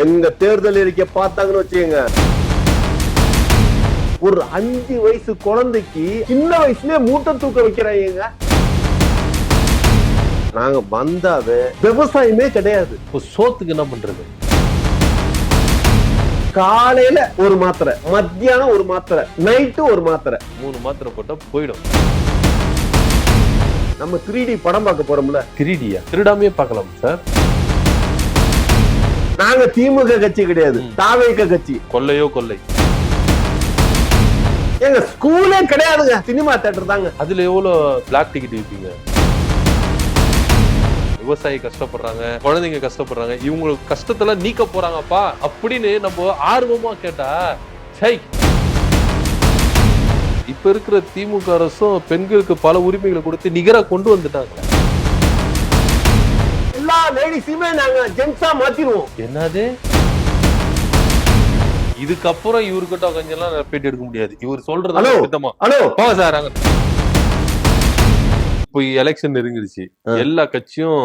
எங்க தேர்தல் அறிக்கை பார்த்தாங்கன்னு வச்சுக்கோங்க, ஒரு 5 வயசு குழந்தைக்கு சின்ன வயசுலயே மூட்டை தூக்க வைக்கிறாங்க. நாங்க வந்தாவே விவசாயமே கிடையாது. சோத்துக்கு என்ன பண்றது? காலையில ஒரு மாத்திரை, மத்தியானம் ஒரு மாத்திரை, நைட்டு ஒரு மாத்திரை, 3 மாத்திரை போட்டா போயிடும். நம்ம 3D படம் பார்க்க போறோம்ல, 3Dயா? திருடாமையே பார்க்கலாம் சார். நாங்க திமுக கட்சி கிடையாது, தாவேக கட்சி. கொள்ளையோ கொள்ளை. எங்க ஸ்கூலே கிடையாதுங்க, சினிமா தியேட்டர் தாங்க. அதுல எவ்வளவு பிளாக் டிக்கெட் விப்பீங்க? விவசாயி கஷ்டப்படுறாங்க, குழந்தைங்க கஷ்டப்படுறாங்க, இவங்களுக்கு கஷ்டத்தெல்லாம் நீக்க போறாங்கப்பா அப்படின்னு நம்ம ஆர்வமா கேட்டா, சை, இப்ப இருக்கிற திமுக அரசும் பெண்களுக்கு பல உரிமைகளை கொடுத்து நிகரா கொண்டு வந்துட்டாங்க. எல்லா லேடிஸுமே நாங்க ஜென்ஸா மாத்திடுவோம். என்னது? இதுக்கப்புறம் இவர்கிட்ட கொஞ்சம் எல்லாம் பேட்டி எடுக்க முடியாது. இவர் சொல்றது திட்டமா. ஹலோ சார், இப்போ எலெக்ஷன் நெருங்கிடுச்சு. எல்லா கட்சியும்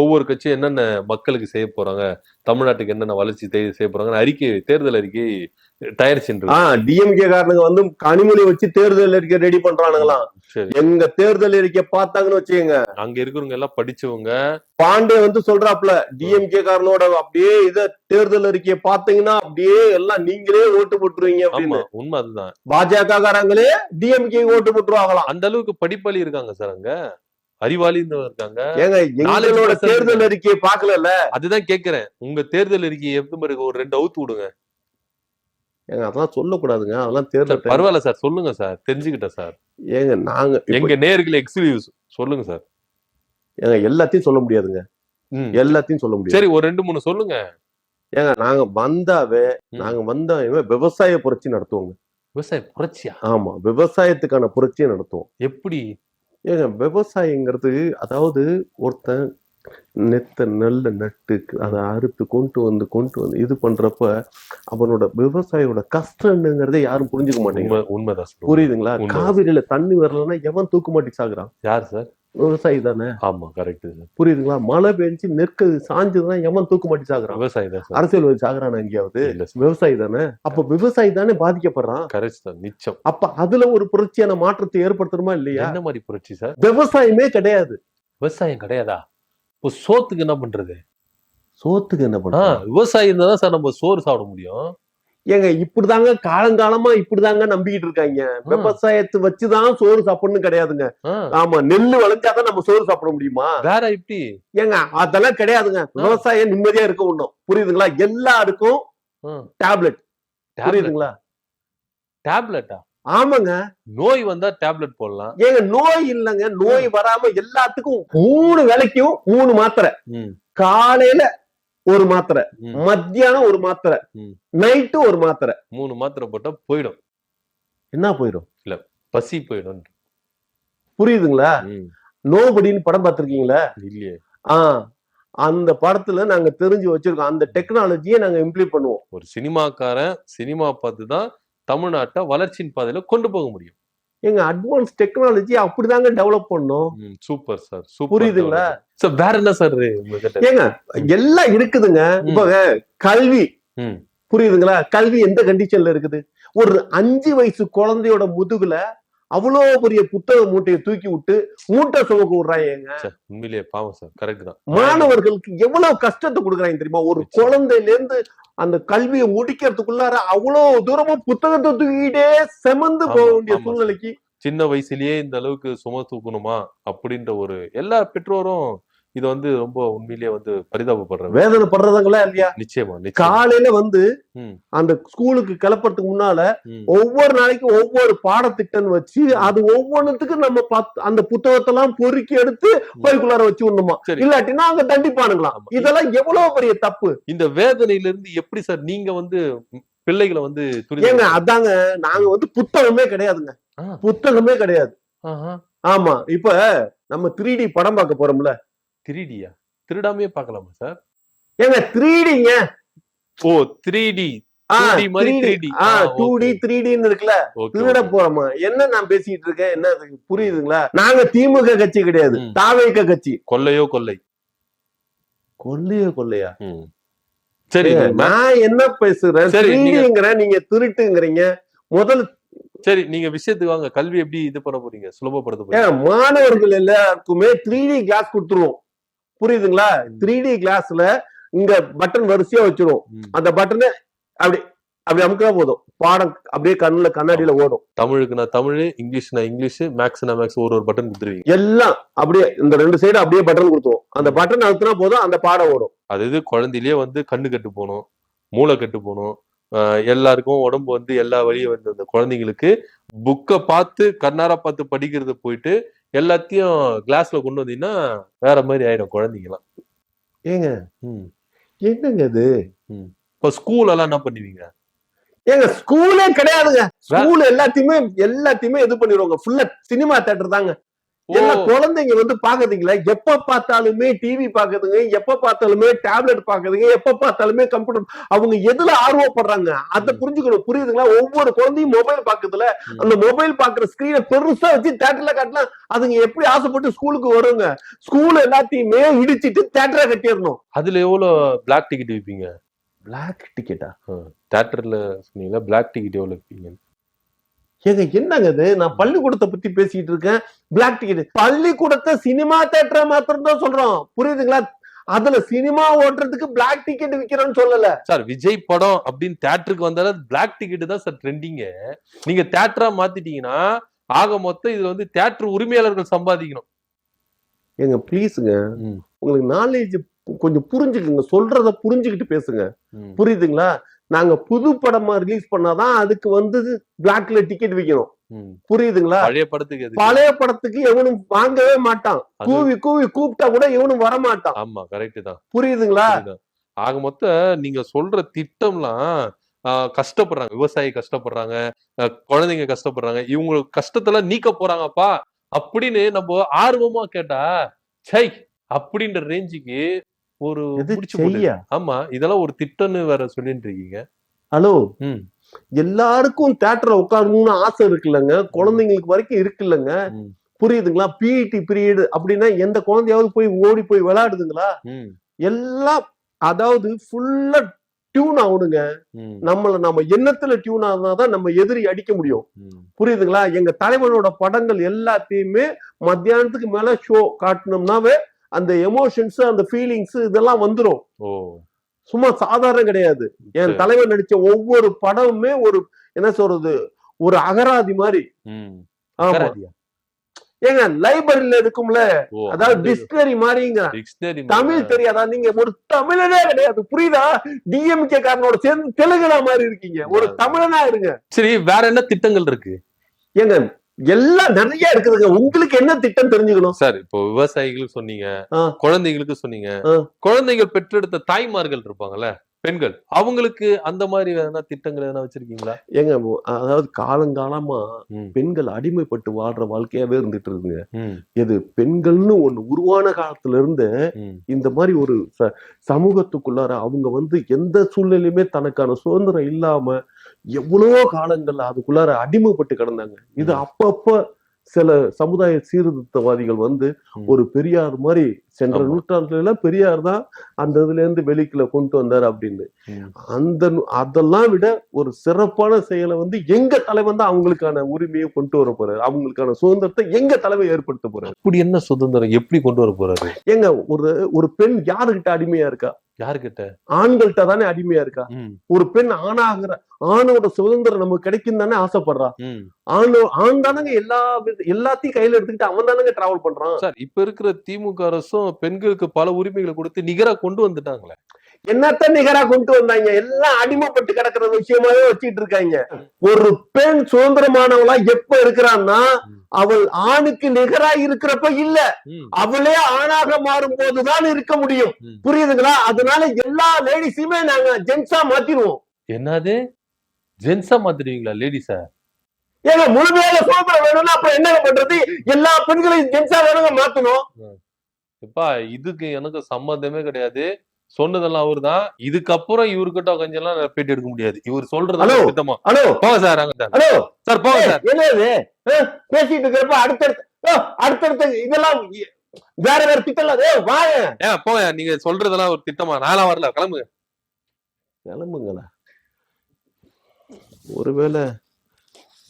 ஒவ்வொரு கட்சியும் என்னென்ன மக்களுக்கு செய்ய போறாங்க, தமிழ்நாட்டுக்கு என்னென்ன வளர்ச்சி செய்ய போறாங்க அறிக்கை, தேர்தல் அறிக்கை தயாரிச்சு. டிஎம்கே காரனுங்க வந்து கனிமொழி வச்சு தேர்தல் அறிக்கை ரெடி பண்றானுங்களாம். எங்க தேர்தல் அறிக்கை பார்த்தாங்கன்னு வச்சுக்கோங்க, அங்க இருக்கிறவங்க எல்லாம் படிச்சவங்க. பாண்டே வந்து சொல்றாப்ல, டிஎம்கே காரனோட அப்படியே இத தேர்தல் அறிக்கையை பாத்தீங்கன்னா அப்படியே எல்லாம் நீங்களே ஓட்டு போட்டுருவீங்க அப்படின்னு. உண்மை அதுதான். பாஜக காரங்களே டிஎம்கே ஓட்டு போட்டுருவாங்களாம். அந்த அளவுக்கு படிப்பாளி இருக்காங்க சார், அங்க அறிவாளி இருக்காங்க. ஏங்க எங்களோட தேர்தல் அறிக்கையை பாக்கல. அதுதான் கேக்குறேன், உங்க தேர்தல் அறிக்கையை எப்படி மாதிரி ஒரு 2 அவுத்து விடுங்க. ஏங்க அதெல்லாம் சொல்லக்கூடாதுங்க, அதெல்லாம் தேர்தல். பரவாயில்ல சார், சொல்லுங்க சார், தெரிஞ்சுக்கிட்டேன் சார். ஏங்க நாங்க எங்க நேயர்கள் எக்ஸ்க்ளூசிவ் சொல்லுங்க சார். ஏங்க எல்லாத்தையும் சொல்ல முடியாதுங்க, எல்லாத்தையும் சொல்ல முடியாது. சரி, ஒரு 2-3 சொல்லுங்க. ஏங்க நாங்க வந்தாவே விவசாய புரட்சி நடத்துவோங்க. விவசாய புரட்சியா? ஆமா, விவசாயத்துக்கான புரட்சியை நடத்துவோம். எப்படி? ஏங்க விவசாயங்கிறது, அதாவது ஒருத்தன் நெல்ல நட்டு அதை அறுத்து கொண்டு வந்து இது பண்றப்ப அவனோட விவசாயியோட கஷ்டம்ங்கிறதே யாரும் புரிஞ்சுக்க மாட்டேங்க. உண்மைதான். புரியுதுங்களா? காவிரியில தண்ணி வரலன்னா எவன் தூக்கு மாட்டி சாகுறான்? யார் சார்? விவசாயி தானே. ஆமா, கரெக்ட். புரியுதுங்களா? மழை பெஞ்சு நெற்கு சாஞ்சுதுன்னா எவன் தூக்கு மாட்டி சாகுறான்? விவசாயி தான். அரசியல்வாதி சாகுறானா எங்கேயாவது? விவசாயி தானே. அப்ப விவசாயி தானே பாதிக்கப்படுறான். கரெக்ட் தான், நிச்சயம். அப்ப அதுல ஒரு புரட்சியான மாற்றத்தை ஏற்படுத்தணுமா இல்லையா? என்ன மாதிரி புரட்சி சார்? விவசாயமே கிடையாது. விவசாயம் கிடையாதா? இப்போ சோத்துக்கு என்ன பண்றது? சோத்துக்கு என்ன பண்றது? விவசாயி இருந்தா தான் சார் நம்ம சோறு சாப்பிட முடியும். ஏங்க இப்படிதாங்க காலங்காலமா இப்படிதாங்க நம்பிக்கிட்டு இருக்காங்க. விவசாயத்தை வச்சுதான் சோறு சாப்பிடணும் கிடையாதுங்க. ஆமா, நெல்லு விளைஞ்சாதான் நம்ம சோறு சாப்பிட முடியுமா? வேற எப்படி? ஏங்க அதெல்லாம் கிடையாதுங்க. விவசாயம் நிம்மதியா இருக்க ஒண்ணும். புரியுதுங்களா? எல்லாருக்கும் டேப்லெட். புரியுதுங்களா? டேப்லெட்டா? ஆமாங்க. நோய் வந்தா டேப்லெட் போடலாம். ஏங்க நோய் இல்லங்க, நோய் வராம எல்லாத்துக்கும் 3 வேளைக்கும் 3 மாத்திரை. காலையில ஒரு மாத்திரை, மத்தியானம் ஒரு மாத்திரை, நைட்டு ஒரு மாத்திரை. 3 மாத்திரை போட்டா போயிடும். என்ன போயிடும்? இல்ல, பசி போயிடும். புரியுதுங்களா? நோபடின்னு படம் பார்த்திருக்கீங்களா? இல்லையே. அந்த படத்துல நாங்க தெரிஞ்சு வச்சிருக்கோம். அந்த டெக்னாலஜியை நாங்க இம்ப்ளிமெண்ட் பண்ணுவோம். ஒரு சினிமாக்காரன் சினிமா பார்த்துதான் தமிழ்நாட்டை வளர்ச்சியின் பாதையில கொண்டு போக முடியும். எங்க அட்வான்ஸ் டெக்னாலஜி அப்படிதாங்க டெவலப் பண்ணோம். Super sir, super. புரியுதுங்களா? சார் வேற என்ன சார்? ஏங்க எல்லாம் இருக்குதுங்க. இப்ப கல்வி, புரியுதுங்களா? கல்வி எந்த கண்டிஷன்ல இருக்குது? ஒரு 5 வயசு குழந்தையோட முதுகுல அவ்வளவு பெரிய புத்தக மூட்டையை தூக்கி விட்டு மூட்டை சுமக்க விடுறாங்க. உண்மையிலேயே பாவம் சார். கரெக்ட் தான். மாணவர்களுக்கு எவ்வளவு கஷ்டத்தை கொடுக்குறாங்க தெரியுமா? ஒரு குழந்தையில இருந்து அந்த கல்வியை முடிக்கிறதுக்குள்ளார அவ்வளவு தூரமா புத்தகத்தை தூக்கிட்டே செமந்து போக வேண்டிய சூழ்நிலைக்கு. சின்ன வயசுலயே இந்த அளவுக்கு சும தூக்கணுமா அப்படின்ற ஒரு எல்லா பெற்றோரும் இது வந்து ரொம்ப உண்மையிலேயே வந்து பரிதாபப்படுறாங்க, வேதனை படுறதுங்களா இல்லையா? நிச்சயமா. காலையில வந்து அந்த ஸ்கூலுக்கு கிளப்புறதுக்கு முன்னால ஒவ்வொரு நாளைக்கு ஒவ்வொரு பாடத்திட்டம் வச்சு அது ஒவ்வொன்றுத்துக்கு நம்ம அந்த புத்தகத்தை எல்லாம் பொறுக்கி எடுத்து பைக்குள்ளார வச்சு விடணுமா? இல்லாட்டினா அங்க தண்டிப்பானுங்களாம். இதெல்லாம் எவ்வளவு பெரிய தப்பு. இந்த வேதனையில இருந்து எப்படி சார் நீங்க வந்து பிள்ளைகளை வந்து ஏங்க அதாங்க, நாங்க வந்து புத்தகமே கிடையாதுங்க, புத்தகமே கிடையாது. ஆமா, இப்ப நம்ம 3D படம் பார்க்க போறோம்ல. 3Dயா? திருடாமையே பார்க்கலாமா சார்? ஏங்க 3Dங்க. ஓ 3D. 2D 3Dன்னு இருக்குல்ல, திருட போறோமா? என்ன நான் பேசிட்டு இருக்கேன்? என்ன புரியுதுங்களா? நாங்க திமுக கட்சி கிடையாது, தாவேக கட்சி. கொள்ளையோ கொள்ளை. கொள்ளையோ கொள்ளையா? சரி நான் என்ன பேசுறேன், சரி, த்ரீடிங்கிறேன், நீங்க திருட்டுங்கிறீங்க. முதல்ல சரி நீங்க விஷயத்துக்கு வாங்க. கல்வி எப்படி இது பண்ண போறீங்க, சுலபப்படுத்த போறீங்க? மாணவர்கள் எல்லாருக்குமே 3D கிளாஸ் கொடுத்துருவோம். புரியுதுங்களா? 3D கிளாஸ்ல இங்க பட்டன் வரிசையா வச்சிருவோம். அந்த பட்டனை அப்படி அப்படி அமுக்கா போதும், பாடம் அப்படியே கண்ணாடியில ஓடும். தமிழுக்குனா தமிழ், இங்கிலீஷ்னா இங்கிலீஷ், மேக்ஸ்னா மேக்ஸ், ஒரு பட்டன் கொடுத்துருவீங்க. எல்லாம் அப்படியே இந்த 2 சைடு அப்படியே பட்டன் கொடுத்துருவோம். அந்த பட்டன் அழுத்தினா போதும், அந்த பாடம் ஓடும். அது குழந்தையிலேயே வந்து கண்ணு கட்டு போகணும், மூளை கட்டு போகணும். எல்லாருக்கும் உடம்பு வந்து எல்லா வழியும் வந்து அந்த குழந்தைங்களுக்கு புக்கை பார்த்து கண்ணார பார்த்து படிக்கிறது போயிட்டு எல்லாத்தையும் கிளாஸ்ல கொண்டு வந்தீங்கன்னா வேற மாதிரி ஆயிடும் குழந்தைங்களாம். ஏங்க என்னங்க இது? இப்ப ஸ்கூல் எல்லாம் என்ன பண்ணுவீங்க? ஏங்க ஸ்கூலே கிடையாதுங்க. ஸ்கூல் எல்லாத்தையுமே இது பண்ணிடுவாங்க. ஃபுல்லா சினிமா தியேட்டர் தாங்க. எல்லா குழந்தைங்க வந்து பாக்குறீங்களா, எப்ப பார்த்தாலுமே டிவி பாக்குதுங்க, எப்ப பார்த்தாலுமே டேப்லெட் பாக்குதுங்க, எப்ப பார்த்தாலுமே கம்ப்யூட்டர். அவங்க எதுல ஆர்வப்படுறாங்க அதை புரிஞ்சுக்கணும். புரியுதுங்களா? ஒவ்வொரு குழந்தையும் மொபைல் பாக்குதுல, அந்த மொபைல் பாக்குற ஸ்கிரீனை பெருசா வச்சு தியேட்டர்ல காட்டலாம். அதுங்க எப்படி ஆசைப்பட்டு ஸ்கூலுக்கு வருங்க? ஸ்கூல் எல்லாத்தையுமே இடிச்சிட்டு தியேட்டரை கட்டிடணும். அதுல எவ்வளவு பிளாக் டிக்கெட் விப்பீங்க? பிளாக் டிக்கெட்டா? தியேட்டர்ல சொன்னீங்களா, பிளாக் டிக்கெட் எவ்வளவு விப்பீங்க? ஏங்க என்னங்க இது? நான் பள்ளிக்கூடத்தை பத்தி பேசிட்டு இருக்கேன். பிளாக் டிக்கெட் பள்ளிக்கூடத்தை சினிமா தியேட்டரை மாத்திரம் தான் சொல்றோம். புரியுதுங்களா? அதுல சினிமா ஓட்டுறதுக்கு பிளாக் டிக்கெட் விக்கிறோம்னு சொல்லல சார். விஜய் படம் அப்படின்னு தியேட்டருக்கு வந்தாலும் பிளாக் டிக்கெட் தான் சார் ட்ரெண்டிங்க. நீங்க தியேட்டரா மாத்திட்டீங்கன்னா ஆக மொத்தம் இதுல வந்து தியேட்டர் உரிமையாளர்கள் சம்பாதிக்கணும். ஏங்க பிளீஸுங்க, உங்களுக்கு நாலேஜ் கொஞ்சம் புரிஞ்சுக்குங்க, சொல்றத புரிஞ்சுக்கிட்டு பேசுங்க. புரியுதுங்களா? நாங்க புது படமா ரிலீஸ் பண்ணாதான் அதுக்கு வந்து பிளாக்ல டிக்கெட் விக்கணும். புரியுதுங்களா? பழைய படத்துக்கு எவனும் வாங்கவே மாட்டான். கூவி கூப்பிட்டா கூட எவனும் வர மாட்டான். ஆமா, கரெக்ட் தான். புரியுதுங்களா? ஆக மொத்தம் நீங்க சொல்ற திட்டம்லாம் கஷ்டப்படுறாங்க, விவசாயி கஷ்டப்படுறாங்க, குழந்தைங்க கஷ்டப்படுறாங்க, இவங்களுக்கு கஷ்டத்தெல்லாம் நீக்க போறாங்கப்பா அப்படின்னு நம்ம ஆர்வமா கேட்டா சை அப்படின்ற ரேஞ்சுக்கு ஒரு ஆமா, இதெல்லாம் ஒரு திட்டம்னு வேற சொல்லிட்டு இருக்கீங்க. ஹலோ, எல்லாருக்கும் தியேட்டர்ல உட்காரணும்னு ஆசை இருக்குல்லங்க, குழந்தைங்களுக்கு வரைக்கும் இருக்குல்லங்க. புரியுதுங்களா? பிஇடி பீரியட் அப்படின்னா எந்த குழந்தையாவது போய் ஓடி போய் விளையாடுதுங்களா? எல்லாம் அதாவது ஃபுல்லா டியூன் ஆகணுங்க. நம்ம எண்ணத்துல டியூன் ஆகுனாதான் நம்ம எதிரி அடிக்க முடியும். புரியுதுங்களா? எங்க தலைவனோட படங்கள் எல்லாத்தையுமே மத்தியானத்துக்கு மேல ஷோ காட்டணும்னாவே அந்த எமோஷன்ஸ், அந்த ஃபீலிங்ஸ் இதெல்லாம் வந்துரும். சும்மா சாதாரணம் கிடையாது. என் தலைவர் நடிச்ச ஒவ்வொரு படமுமே ஒரு என்ன சொல்றது, ஒரு அகராதி மாதிரி. ஏங்க லைப்ரரியில இருக்கும்ல, அதாவது டிக்ஷனரி மாதிரிங்க. தமிழ் தெரியாதா? நீங்க ஒரு தமிழனே கிடையாது, புரியுதா? டிஎம்கே காரனோட சேர்ந்து தெலுங்குனா மாதிரி இருக்கீங்க. ஒரு தமிழனா இருங்க. சரி, வேற என்ன திட்டங்கள் இருக்கு? ஏங்க எல்லாம் நிறைய இருக்குதுங்க. உங்களுக்கு என்ன திட்டம் தெரிஞ்சுக்கணும் சார்? இப்போ விவசாயிகளுக்கு சொன்னீங்க, குழந்தைங்களுக்கு சொன்னீங்க, குழந்தைகள் பெற்றெடுத்த தாய்மார்கள் இருப்பாங்கல்ல, பெண்கள், அவங்களுக்கு அந்த மாதிரி எதனா திட்டங்கள் எதனா வச்சிருக்கீங்களா? ஏங்க அதாவது காலங்காலமா பெண்கள் அடிமைப்பட்டு வாழ்ற வாழ்க்கையாவே இருந்துட்டு இருக்குங்க. இது பெண்கள்னு ஒண்ணு உருவான காலத்துல இருந்து இந்த மாதிரி ஒரு சமூகத்துக்குள்ளார அவங்க வந்து எந்த சூழ்நிலையுமே தனக்கான சுதந்திரம் இல்லாம எவ்வளவோ காலங்கள்ல அதுக்குள்ளார அடிமைப்பட்டு கிடந்தாங்க. இது அப்பப்ப சில சமுதாய சீர்திருத்தவாதிகள் வந்து ஒரு பெரியார் மாதிரி சென்ற நூற்றாண்டுல பெரியார் தான் அந்த இதுல இருந்து வெளிக்குள்ள கொண்டு வந்தார் அப்படின்னு. அதெல்லாம் விட ஒரு சிறப்பான செயலை வந்து எங்க தலைவன் தான் அவங்களுக்கான உரிமையை கொண்டு வர போறாரு. அவங்களுக்கான சுதந்திரத்தை எங்க தலைவர் ஏற்படுத்த போறாரு. அப்படி என்ன சுதந்திரம் எப்படி கொண்டு வர போறாரு? எங்க ஒரு பெண் யாருகிட்ட அடிமையா இருக்கா? யாருக்கிட்ட? ஆண்கள்கிட்ட தானே அடிமையா இருக்கா. ஒரு பெண் ஆணாகிற ஆணோட சுதந்திரம் நமக்கு கிடைக்கும் தானே ஆசைப்படுறா. ஆண் தானங்க எல்லாத்தையும் கையில எடுத்துக்கிட்டு அவன் தானங்க டிராவல் பண்றான். சார், இப்ப இருக்கிற திமுக அரசும் பெண்களுக்கு பல உரிமைகளை கொடுத்து நிகரா கொண்டு வந்துட்டாங்களே. என்னத்த நிகரா கொண்டு வந்தாங்க? எல்லாம் அடிமைப்பட்டு கிடக்கிற விஷயமாவே வச்சுட்டு இருக்காங்க. ஒரு பெண் சுதந்திரமானவளா எப்ப இருக்கிறான்னா அவள் ஆணுக்கு நிகரா இருக்கிறப்ப இல்ல, அவளே ஆணாக மாறும் போதுதான் இருக்க முடியும். புரியுதுங்களா? அதனால எல்லா லேடிஸுமே நாங்க ஜென்ஸா மாத்திடுவோம். என்னது ஜென்ஸா மாத்திடுவீங்களா லேடிஸா? ஏங்க முழுமையாக சுதந்திரம் வேணும்னா அப்புறம் என்ன பண்றது? எல்லா பெண்களையும் ஜென்ஸா வேணுங்க மாத்தணும். இப்ப இதுக்கு எனக்கு சம்பந்தமே கிடையாது. சொன்னதெல்லாம் அவரு தான். இதுக்கப்புறம் இவர்கிட்ட கொஞ்சம் பேட்டி எடுக்க முடியாது. இவர் சொல்றது திட்டமா. ஹலோ போங்க சார். ஹலோ சார், போங்க சார். என்னது பேசிட்டு இருக்கிறப்ப அடுத்தடுத்த இதெல்லாம் வேற வேற திட்டம் வாங்க. போங்க. நீங்க சொல்றதெல்லாம் ஒரு திட்டமா? நான்லாம் வரல, கிளம்புங்க. கிளம்புங்களா. ஒருவேளை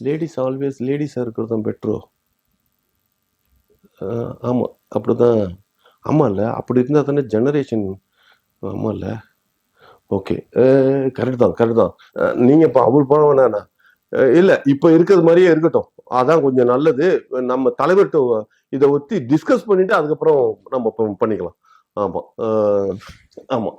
லேடிஸ் ஆல்வேஸ் லேடிஸா இருக்கிறது தான் பெட்ரோ. ஆமா அப்படிதான். ஆமா இல்ல, அப்படி இருந்தா தானே ஜெனரேஷன். ஆமா இல்ல. ஓகே, கரெக்ட் தான் கரெக்ட் தான். நீங்க இப்ப அவள் போன வேணா. இல்ல இப்ப இருக்கிறது மாதிரியே இருக்கட்டும், அதான் கொஞ்சம் நல்லது. நம்ம தலைவர்கிட்ட இதை ஒத்தி டிஸ்கஸ் பண்ணிட்டு அதுக்கப்புறம் நம்ம பண்ணிக்கலாம். ஆமா ஆமா.